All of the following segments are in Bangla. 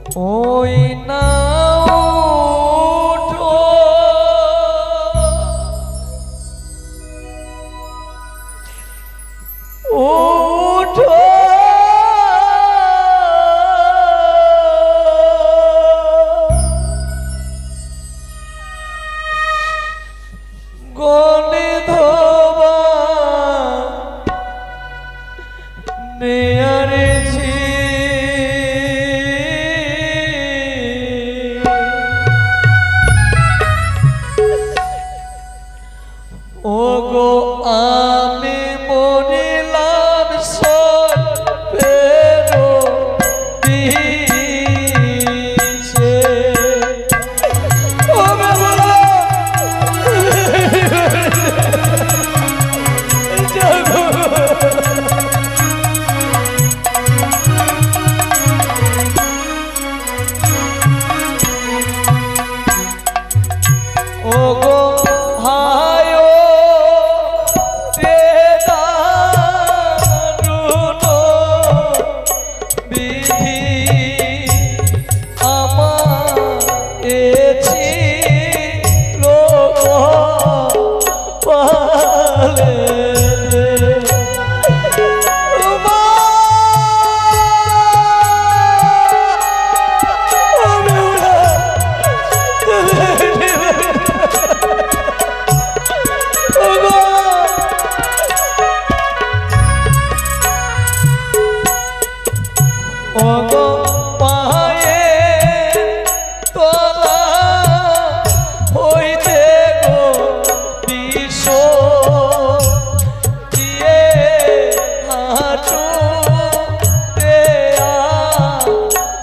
ওই না গনে ধোবা নেয়ারেছি ও গো আমি মরিলাম সর্বেরো দিছে ও বাবা ও গো ভাইও রে দারুণ বিধি আমার এছি লোক পালে ওগো পায়ে তোলা হইতে গো বিষ দিয়ে হাঁটু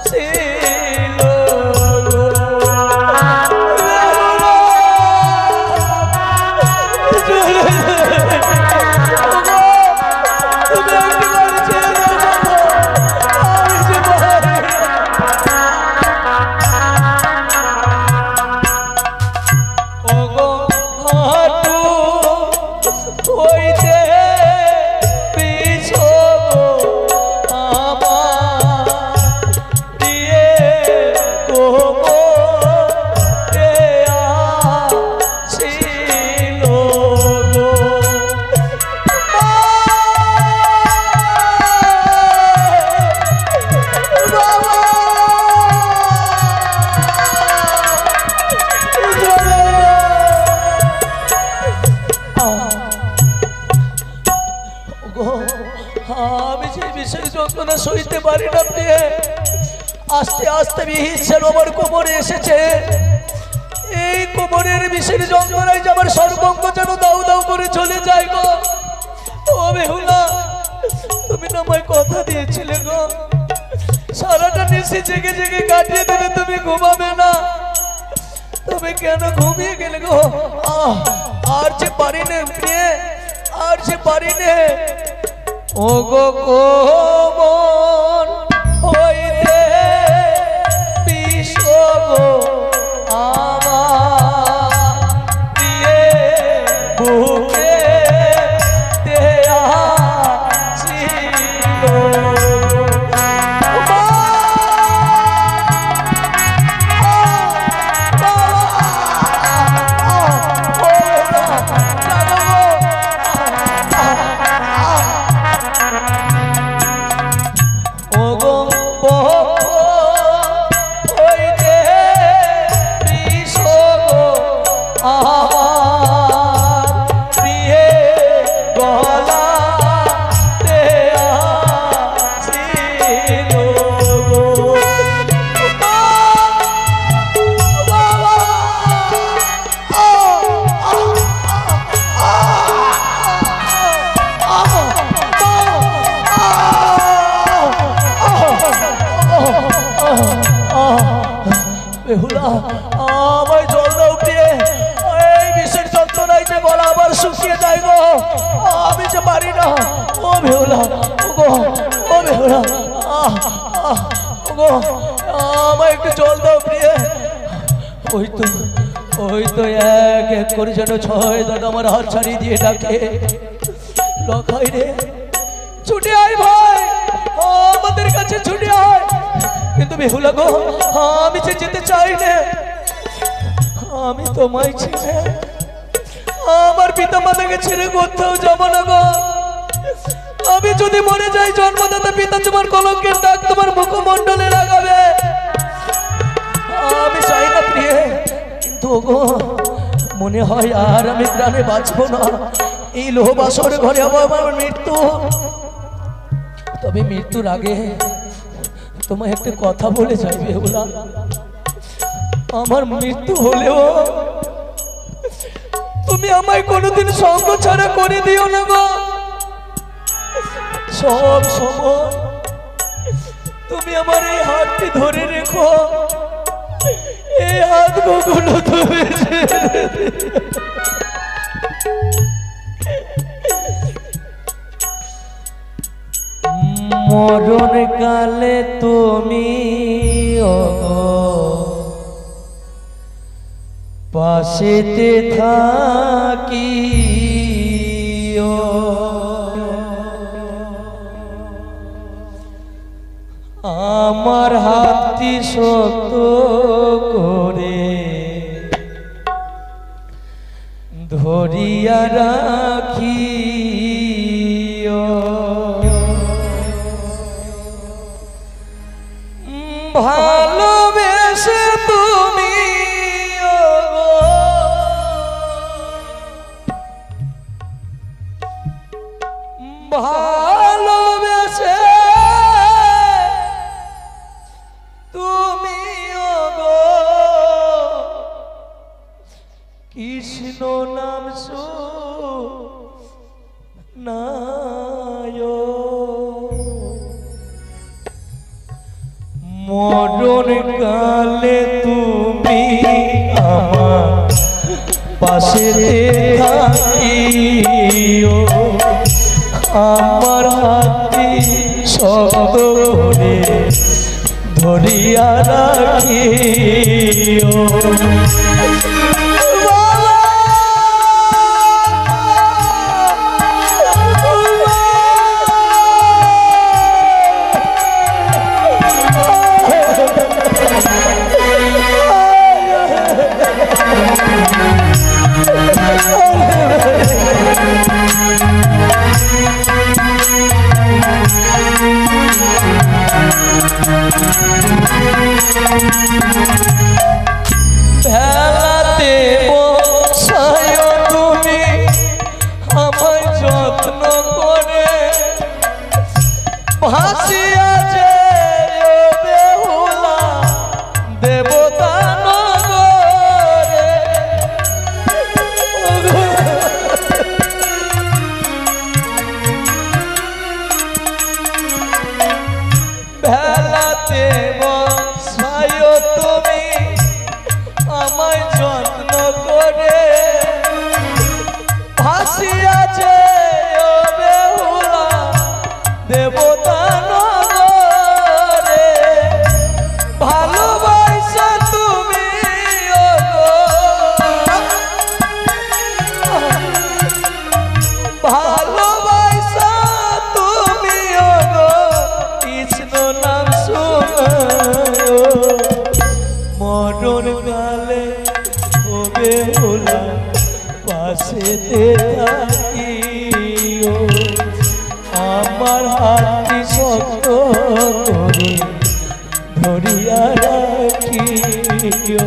ছিল আমি যে বিষয় যন্ত্রণা সইতে পারি না প্রিয়ে আস্তে আস্তে বিহিচ্ছেন আমার কোমরে এসেছে এই কোমরের বিষের যন্ত্রণায় যে আমার সর্বঙ্গ যেন দাউ দাউ করে চলে যায় গো ও বেহুলা তুমি না আমায় কথা দিয়েছিলে গো সারাটা নিশি জেগে জেগে কাটিয়ে দিলে তুমি ঘুমাবে না তুমি কেন ঘুমিয়ে গেলে গো আর যে পারি না প্রিয়ে আর যে পারি না ও গো কোমর হইতে বিষ গো আমার দিয়ে বুকে দেয়া ছিল বেহুলা আমায় জল দাও প্রিয়ে এই বিষের যন্ত্রণায় যে গলা আবার শুকিয়ে যায় গো আমি যে পারি না ও বেহুলা ও বেহুলা গো আমায় একটু জল দাও প্রিয়ে ওই তো এক এক করে যেন ছয় দাদা আমার হাত ছাড়িয়ে দিয়ে ডাকে লখাই রে ছুটে আয় ভাই আমাদের কাছে ছুটে আয় কিন্তু বেহুলা গো, আমি যে যেতে চাই না। আমি তোমায় ছেড়ে, আমার পিতা মাতাকে ছেড়ে কোথাও যাব না গো। আমি যদি মরে যাই, জন্মদাতা পিতা তোমার কলঙ্কের দাগ তোমার মুখমণ্ডলে লাগাবে। আমি চাই না প্রিয়ে, কিন্তু গো মনে হয় আর আমি প্রাণে বাঁচবো না। এই লোহবাসর ঘরে আমার মৃত্যু। তবে মৃত্যুর আগে তোমায় একটা কথা বলে যাই বেহুলা, আমার মৃত্যু হলেও তুমি আমায় কোনোদিন সঙ্গ ছাড়া করে দিও না গো। সব সময় তুমি আমার এই হাতটি ধরে রেখো। এই হাত কখনো তুমি মরণ কালে তুমি পাশেতে থাকি আমার হাতটি শক্ত করে ধরিয়া রাখি। ভালোবেসে তুমি ভালোবেসে তুমি কৃষ্ণ নাম নায় মরণ কালে তুমি আমার পাশে থাকিও আমার হাতে শব্দ করে ধরিয়া রাখিও। ভেলাতে বসায় তুমি আমার যত্ন করে ভাসিয়া যে বেহুলা দেবতা নগরে। ভেলাতে বসায় তুমি আমায় যত্ন করে ভাসিয়াছে বেহুলা দেবতা নগরে। ভালোবাসা তুমি ভালোবাসা তুমি কৃষ্ণ নাম শুনায় মরণ কালে ও বেহুলা পাশেতে থাকিও আমার হাতটি শক্ত করে ধরিয়া রাখিও।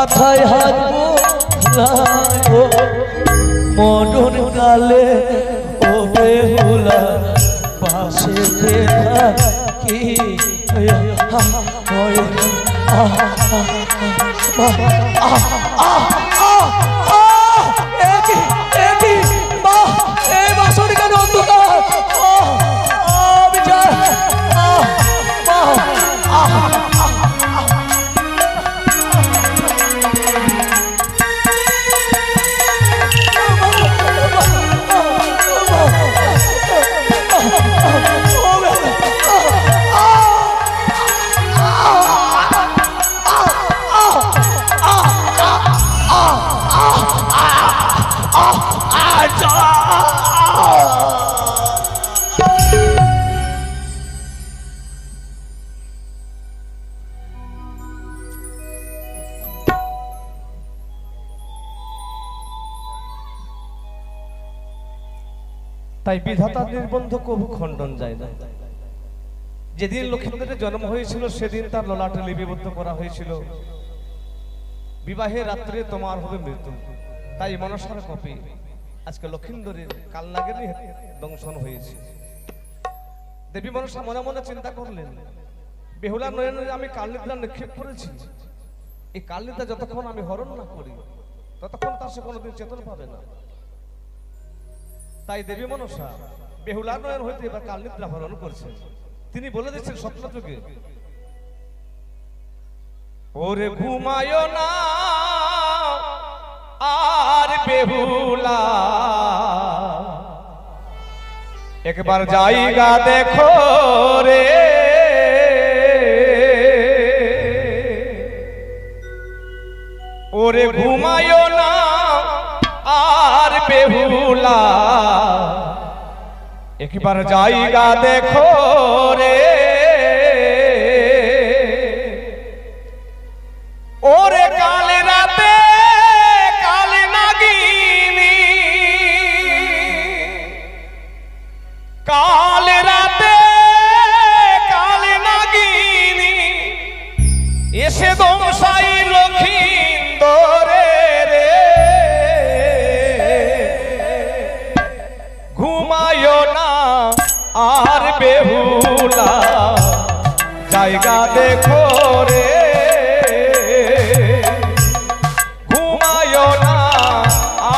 মাথায় হাত বোলায় মরণ কালে ও বেহুলা পাশে থাকি এই বাসর কেন অন্ধকার আমি যাই তাই বিধাতার নির্বন্ধ কবু খণ্ডন যায় না। যেদিন লক্ষ্মীদের জন্ম হয়েছিল সেদিন তার ললাটে লিপিবদ্ধ করা হয়েছিল বিবাহের রাত্রে তোমার হবে মৃত্যু। তাই মনসার কপি আজকে লক্ষ্মীন্দরের কালনাগেরই দংশন হয়েছে। দেবী মনসা মনে মনে চিন্তা করলেন, বেহুলা নয়নে আমি কালনিদ্রা নিক্ষেপ করেছি, এই কালনিদ্রা যতক্ষণ আমি হরণ না করি ততক্ষণ তার সে কোনোদিন চেতন পাবে না। তাই দেবী মনসা বেহুলা নয়ন হইতে এবার কালনিদ্রা হরণ করছেন। তিনি বলে দিচ্ছেন স্বপ্ন যুগে, ওরে ঘুমায় না আর বেহুলা, একবার জায়গা দেখো রে, ওরে ঘুমায় না আর বেহুলা, একবার জায়গা দেখো রে, ওরে কালে রাতে কালে নাগিনী, কালে রাতে কালে নাগিনী এসে দমসাই লক্ষ্মীন্দরে রে, ঘুমায় না আর বেহুলা, জায়গা দেখো রে, ঘুমায় না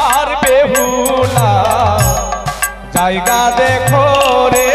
আর বেহুলা, জায়গা দেখো রে।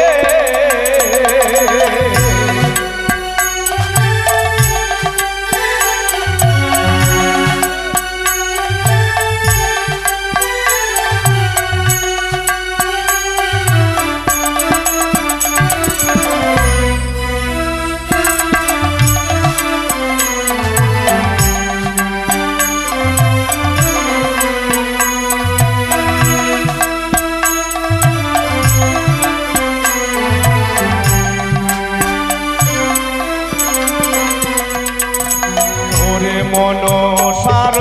মনসার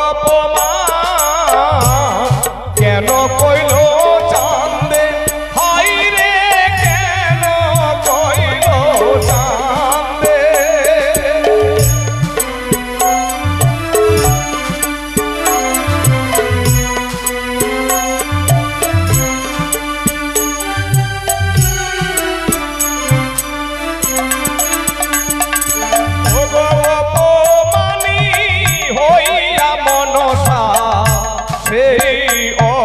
অপমান কেন কইল চাঁদে, হাই রে কেন কইল চাঁদে, সেই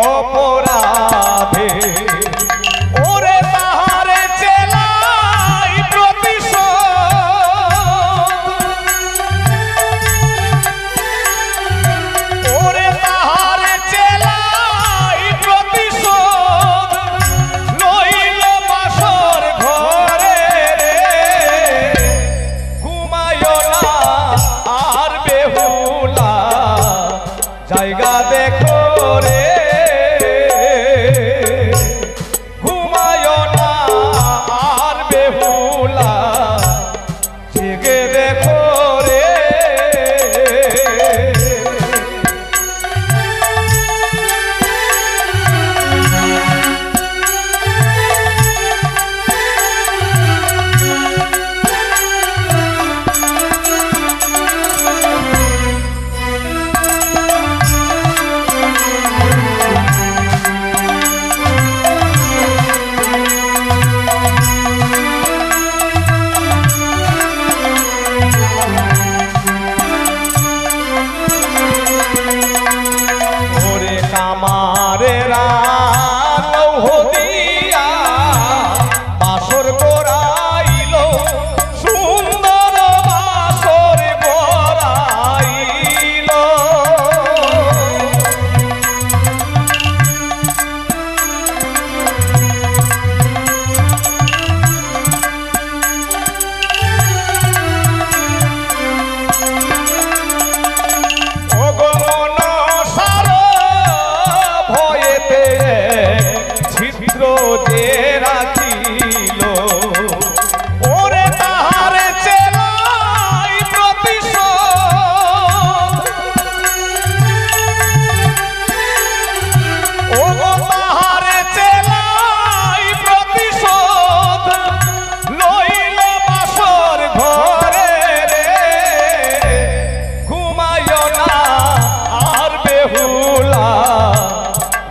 অপরাধে ওরে তাহারে চেলাই প্রতিশোধ, ওরে তাহারে চেলাই প্রতিশোধ, লইল বাসর ঘরে রে, ঘুমায় না আর বেহুলা, জায়গা দেখো রে, ঘুমায় না আর বেহুলা, জেগে দেখো রে।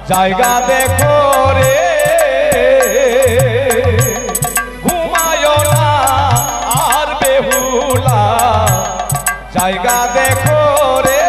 জায়গা দেখো রে ঘুমায় না আর বেহুলা জায়গা দেখো রে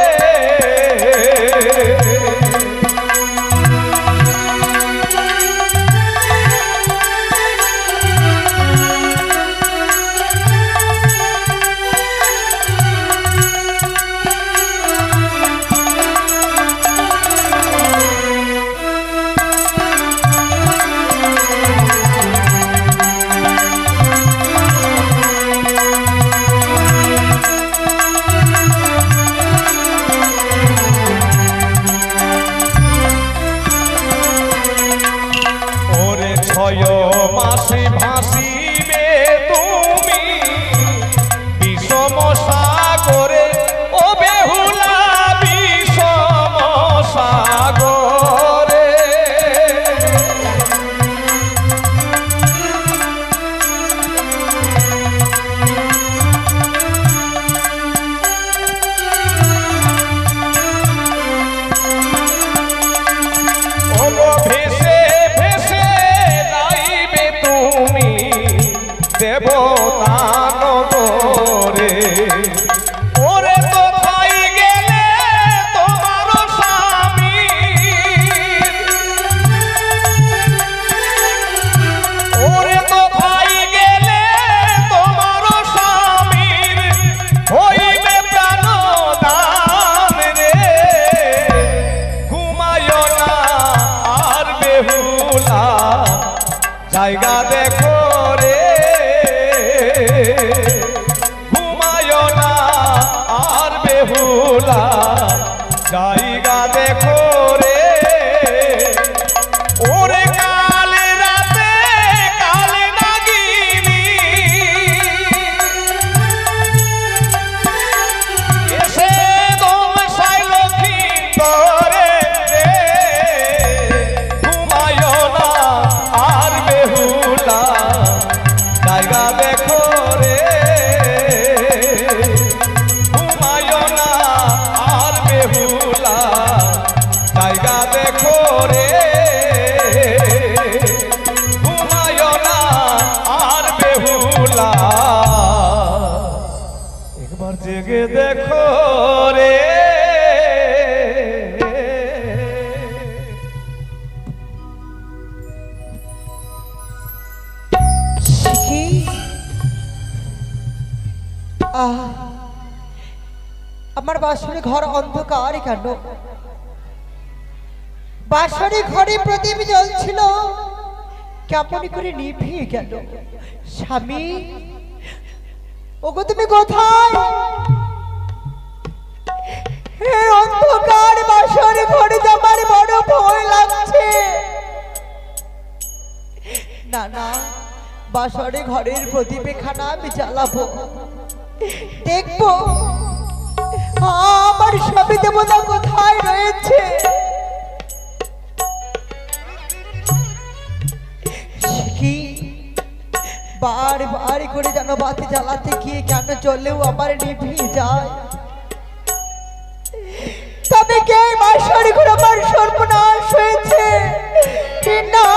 মাসি ভাসিবে তুমি বিষম সাগরে ও বেহুলা বিষম সাগরে ভেসে ভেসে যাইবে তুমি দেবতা নগরে ওরে কোথায় গেলে তোমার স্বামী ওরে কোথায় গেলে তোমার স্বামীর হইবে প্রাণদান রে ঘুমায় না আর বেহুলা জায়গা দেখো রে ঘুমায় না আর বেহুলা জায়গা দেখো রে ওরে কাল রাতে কাল নাগিনী এসে দম সাইল ভিতরে ঘুমায় না আর বেহুলা জায়গা দেখো রে ঘুমায় না আর বেহুলা জায়গা দেখো রে ঘুমায় না আর বেহুলা একবার জেগে দেখো রে আমার বাসরে ঘর অন্ধকার কেন বাসরে ঘরে প্রদীপ জ্বলছিল কেমন করে নিভিয়ে গেল স্বামী ওগো তুমি কোথায় এই অন্ধকার বাসরে ঘরে আমার বড় ভয় লাগছে না না বাসরে ঘরের প্রদীপে খানা আমি জ্বালাবো দেখবো আমার স্বামী দেবতা কোথায় রয়েছে কি বার বার করে যেন বাতি জ্বালাতে গিয়ে কেন চললেও আমার নিভিয়ে যায় তবে কে বাসরে ঘরে আমার সর্বনাশ হয়েছে না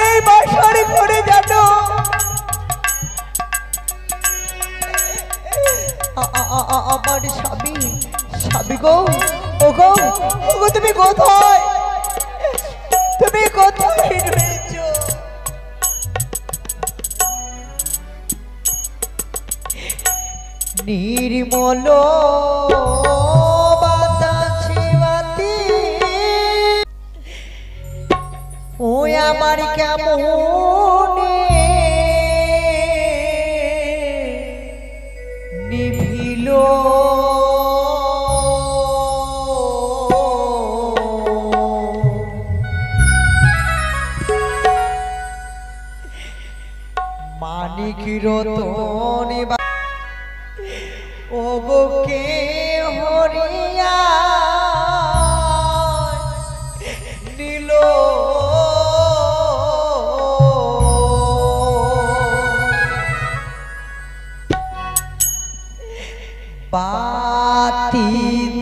এই বাসরে ঘরে যেন আমার স্বামী স্বামী গো ও গো ও গো তুমি কোথায় রয়েছ নির্মল ও আমার কেমন নিভিল মানিক রতন ও গো কে হরিয়া নিল বাতি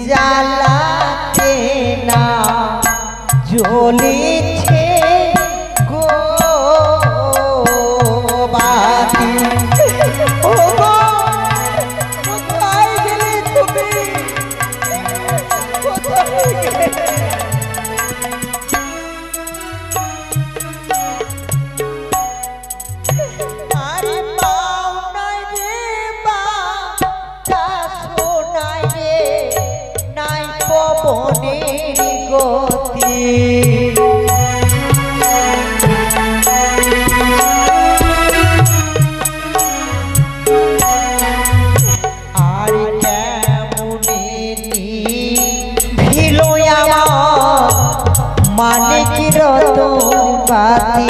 জ্বালাতে না জ্বলিছে গো বাতি। ও গো কোথায় গেলে তুমি, কোথায় গেলে? আরে পাও নাই রে বাতাস নাই রে, নাই পবনের গতি। আর কেমনে ভিলো আমার মানে কি রতন বাতি।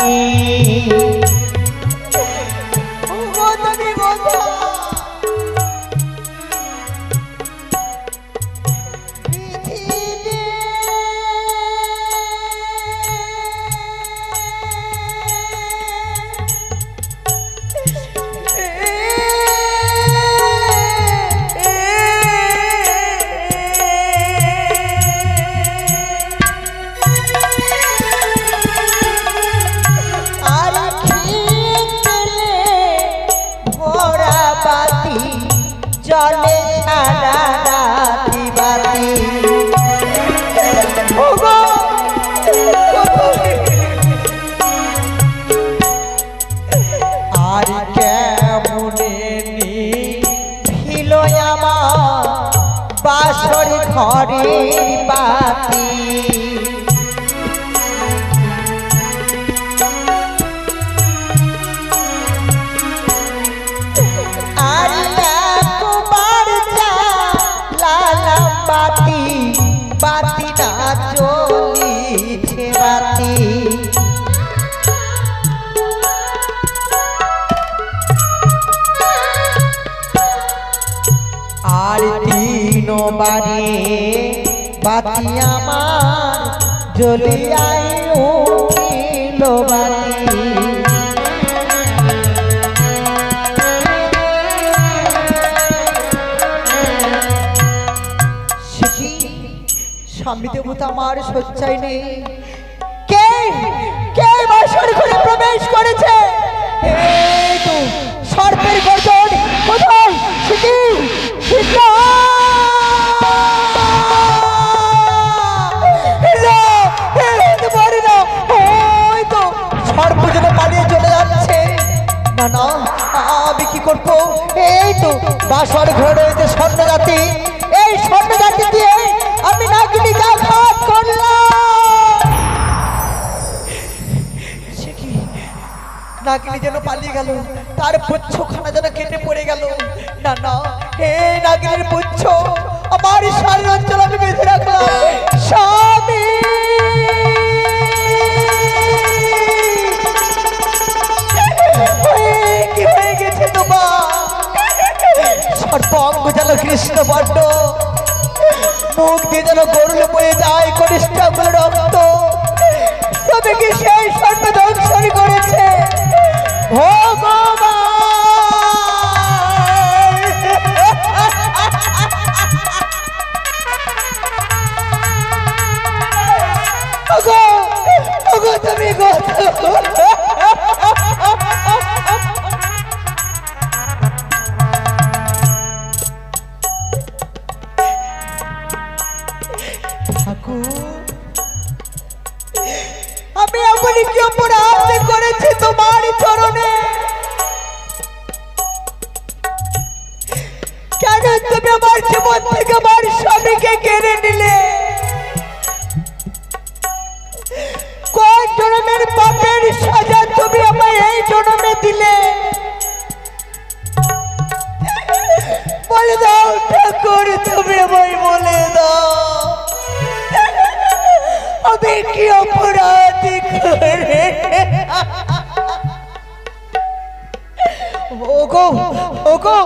জলে সারা রাতি বাতি। আর কেমনে ভিল আমার বাসর ঘরের বাতি। বাতি বাতি না জ্বলিছে বাতি। আর তিন বারে বাতি আমার জ্বলিয়াই উঠিল বাতি। স্বামী দেবতা আমার সচ্চাই নেই। কে কে বাসর ঘরে প্রবেশ করেছে? এই তো সর্পের গর্জন। কোথায় সিকি ওই তো সর্প যেন পালিয়ে চলে যাচ্ছে। না না আমি কি করবো? এই তো বাসর ঘরে যে স্বর্ণ জাতি, এই স্বর্ণ জাতি দিয়ে আমি নাগিনীকে আঘাত করলাম। সে কি নাগিনী যেন পালিয়ে গেল, তার পুচ্ছখানা যেন কেটে পড়ে গেল। না না এই নাগিনীর পুচ্ছ আমার শারীর অঞ্চল আমি বেঁধে রাখলাম। স্বামী কি হয়ে গেছে তোমার? সর্প অঙ্গ যেন কৃষ্ণ বর্ণ, মুখ দিয়ে যেন গরুলে বয়ে যায় কনিষ্ঠাগুলো রক্ত। তবে কি সেই সর্প দংশন করেছে? তুমি আমি এমনই কি অপরাধ করেছি তোমার চরণে? কেন তুমি আমার জীবন থেকে আমার স্বামীকে কেড়ে নিলে? কোন জন্মের পাপের সাজা তুমি আমায় এই জন্মে দিলে? বলে দাও ঠাকুর, তুমি আমায় বলে দাও আমি কি অপরাধ করে? ওগো ওগো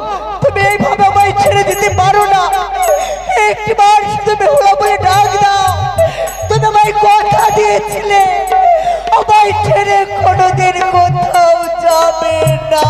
তুমি এইভাবে আমায় ছেড়ে দিতে পারো না। একটিবার শুধু বেহুলা বলে ডাক দাও। তুমি আমায় কথা দিয়েছিলে আমায় ছেড়ে কোনোদিন কোথাও যাবে না।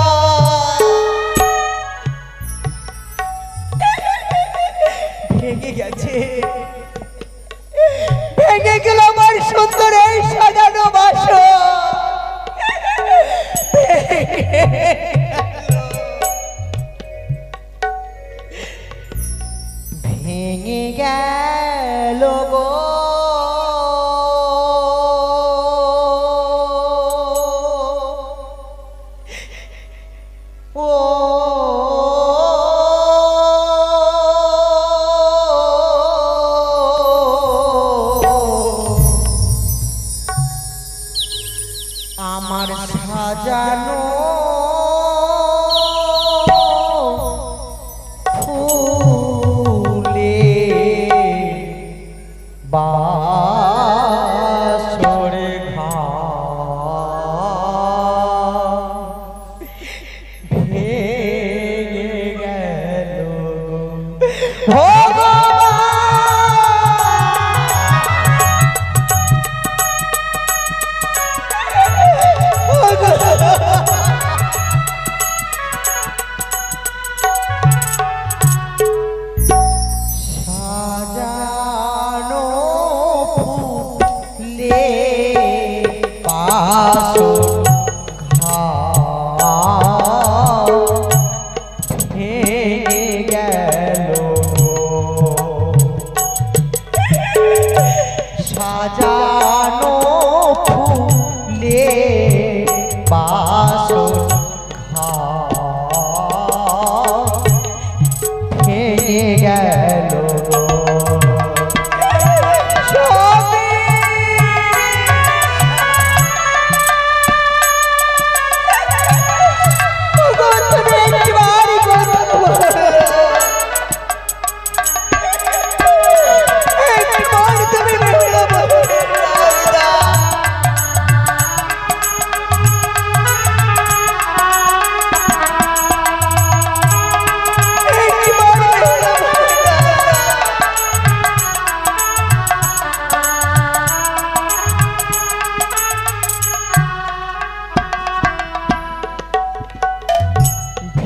আমার সাজানো ফুলে বাসরে ভেঙে গেল সাজানো ফুলে বাসর ভেঙে গেল সাজানো ফুলে বাসর ভেঙে গেল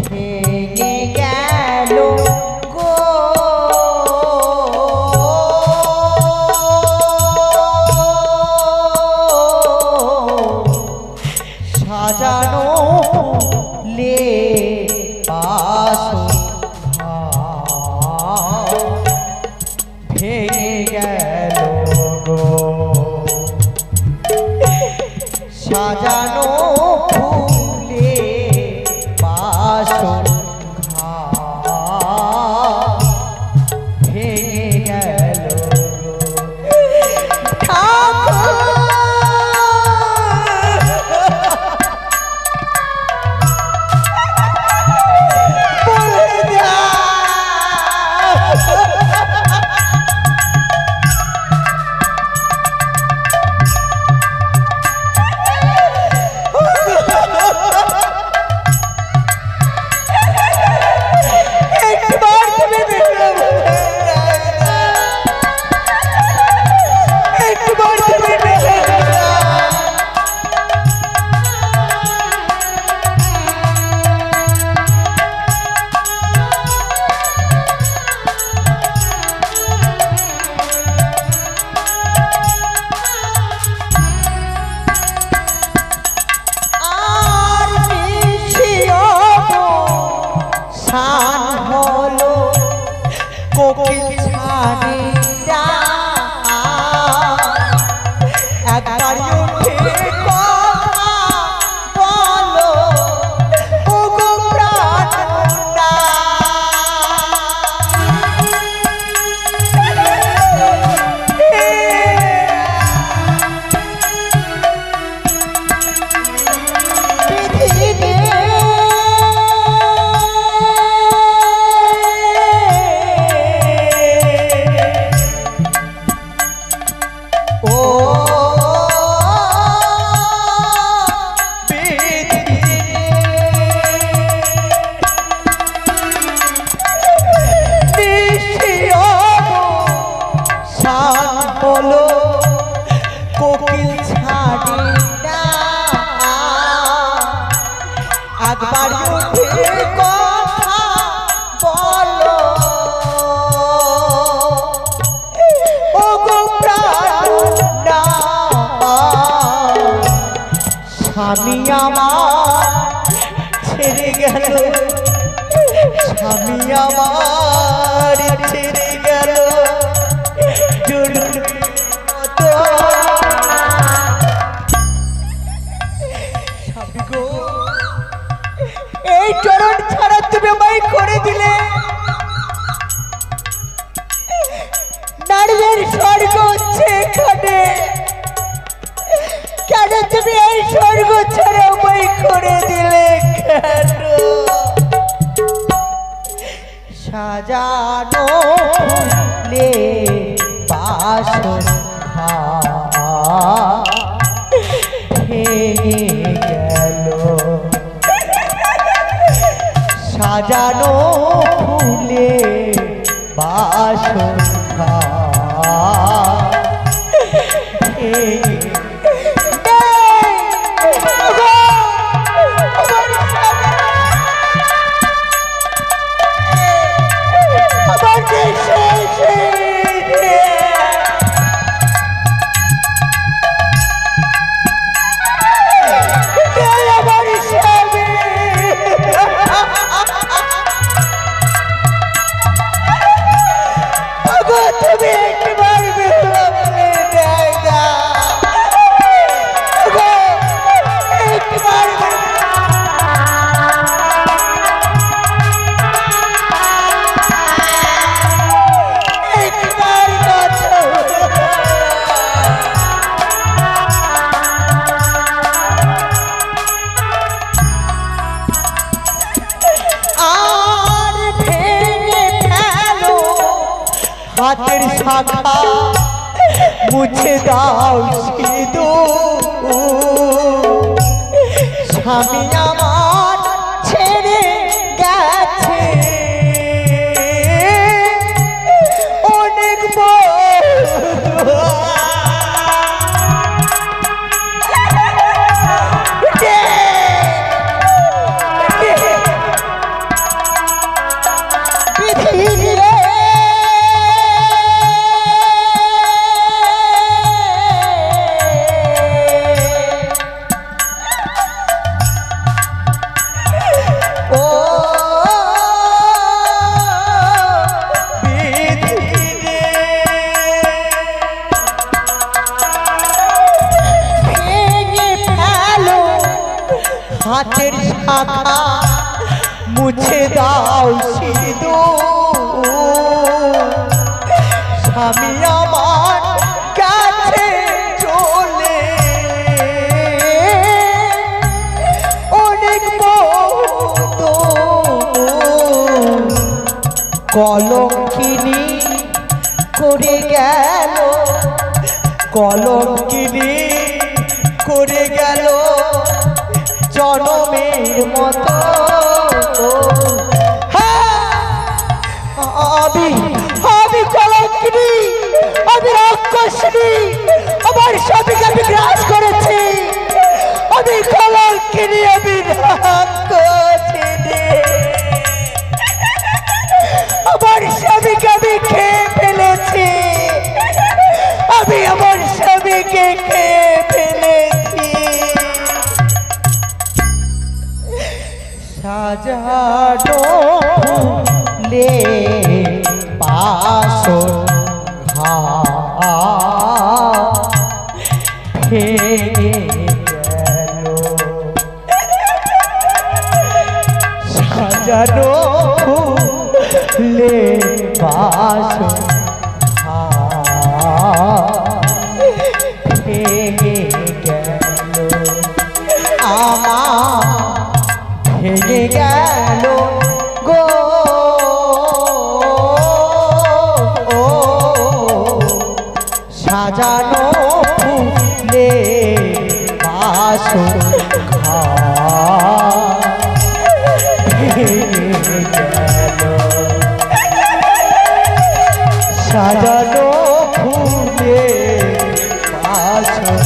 ভেঙে গেল গো সাজানো ফুলে বাসর ভেঙে গেল গো সাজানো ফুলে বাসর ভেঙে গেল শান হলো কোকিল ছাড়িয়া একবার উঠে কথা বলো ও গো প্রাণনা বলো কোকিল ছাড়ি না একবার উঠে কথা বলো ও গো প্রাণনা স্বামী আমার ছেড়ে গেল স্বামী আমার ছেড়ে গেল এই চরণ ছাড়া তুমি আমায় করে দিলে নারীদের স্বর্গ হচ্ছে এখানে কেন তুমি এই স্বর্গ ছেড়ে বই করে দিলে কেন? সাজানো ফুলে বাসর ভেঙে গেল, সাজানো ফুলে বাসর হাতের শাখা মুছে দাও সিঁদুর, স্বামী আমার ছেড়ে গেছে অনেক হাতের শাখা মুছে দাও সিঁদুর, স্বামী আমার কাছে চলে অনেক কলঙ্কিনী করে গেল, কলঙ্কিনী করে গেল জনমের মতো। আমি কলঙ্কিনী, আমি রাক্ষসী, আমার স্বামীকে আমি গ্রাস করেছি। আমি কলঙ্কিনী, আমি রাক্ষসী, আমার স্বামীকে আমি খেয়ে ফেলেছি। আমি আমার স্বামীকে খেয়ে ফেলেছি। সাজানো ফুলে বাসর ভেঙে গেল, সাজানো ফুলে বাসর ভেঙে গেল, আমার ভেঙে গেল গো। সাজানো ফুলে বাসর ভেঙে গেল, সাজানো ফুলে বাসর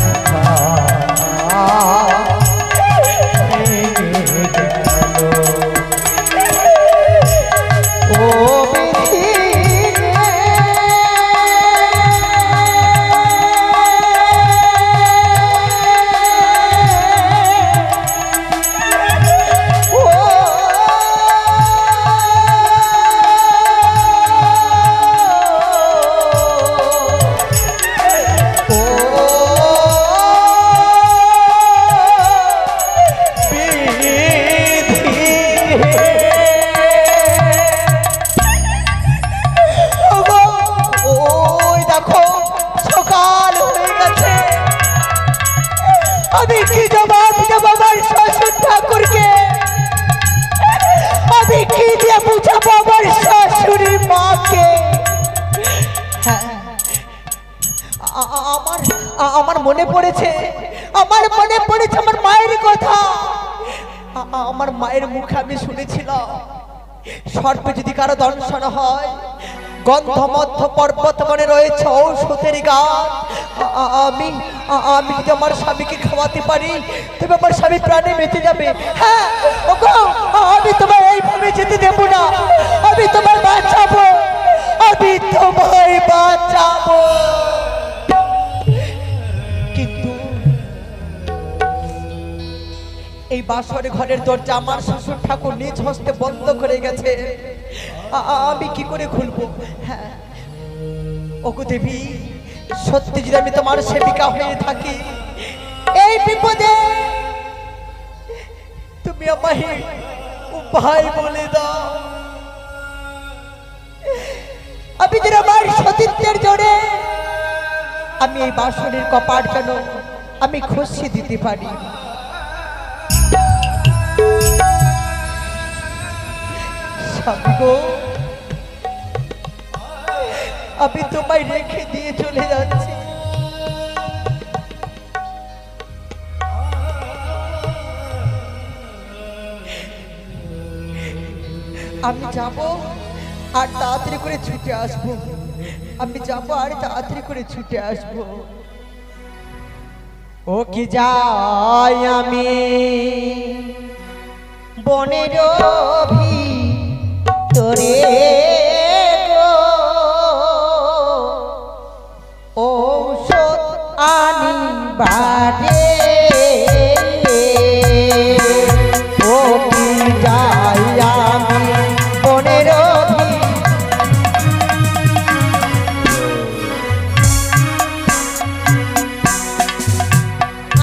আমি কি জবাব দেব আমার শ্বশুর ঠাকুরকে? আমি কি দিয়ে বুঝাবো আমার শাশুড়ি মাকে? হ্যাঁ, আমার আমার মনে পড়েছে, আমার মনে পড়েছে আমার মায়ের কথা। আমার মায়ের মুখে আমি শুনেছিলাম, সর্পে যদি কারো দংশন হয়, গন্ধমধ্য পর্বত বনে রয়েছে ঔষধের গাছ। আমি আমি যদি আমার স্বামীকে খাওয়াতে পারি তবে আমার স্বামী প্রাণে বেঁচে যাবে। হ্যাঁ ওগো, আমি তোমায় এইভাবে যেতে দেব না, আমি তোমায় বাঁচাবো, আমি তোমায় বাঁচাবো। কিন্তু এই বাসর ঘরের দরজা আমার শ্বশুর ঠাকুর নিজ হস্তে বন্ধ করে গেছে, আমি কি করে খুলবো? হ্যাঁ ওগো দেবী, সত্যি যদি আমি তোমার সেবিকা হয়ে থাকি, এই বিপদে তুমি আমায় উপায় বলে দাও। আমি যদি আমার সতীত্বের জোরে আমি এই বাসনের কপাট কেন আমি খুশি দিতে পারি। স্বামী গো, আমি তোমায় রেখে দিয়ে চলে যাচ্ছি। আমি যাব আর তাড়াতাড়ি করে ছুটে আসবো, আমি যাব আর তাড়াতাড়ি করে ছুটে আসবো। ও কি যাই আমি বনের ভিতরে ঔষধ আনিবারে, ও কি যাই আমি বনের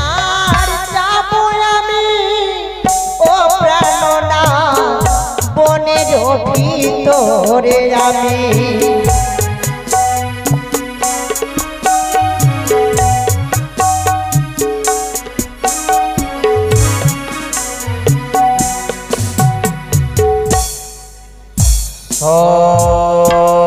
আর যাব আমি ও প্রাণনা বনের ভিতরে আমি। ও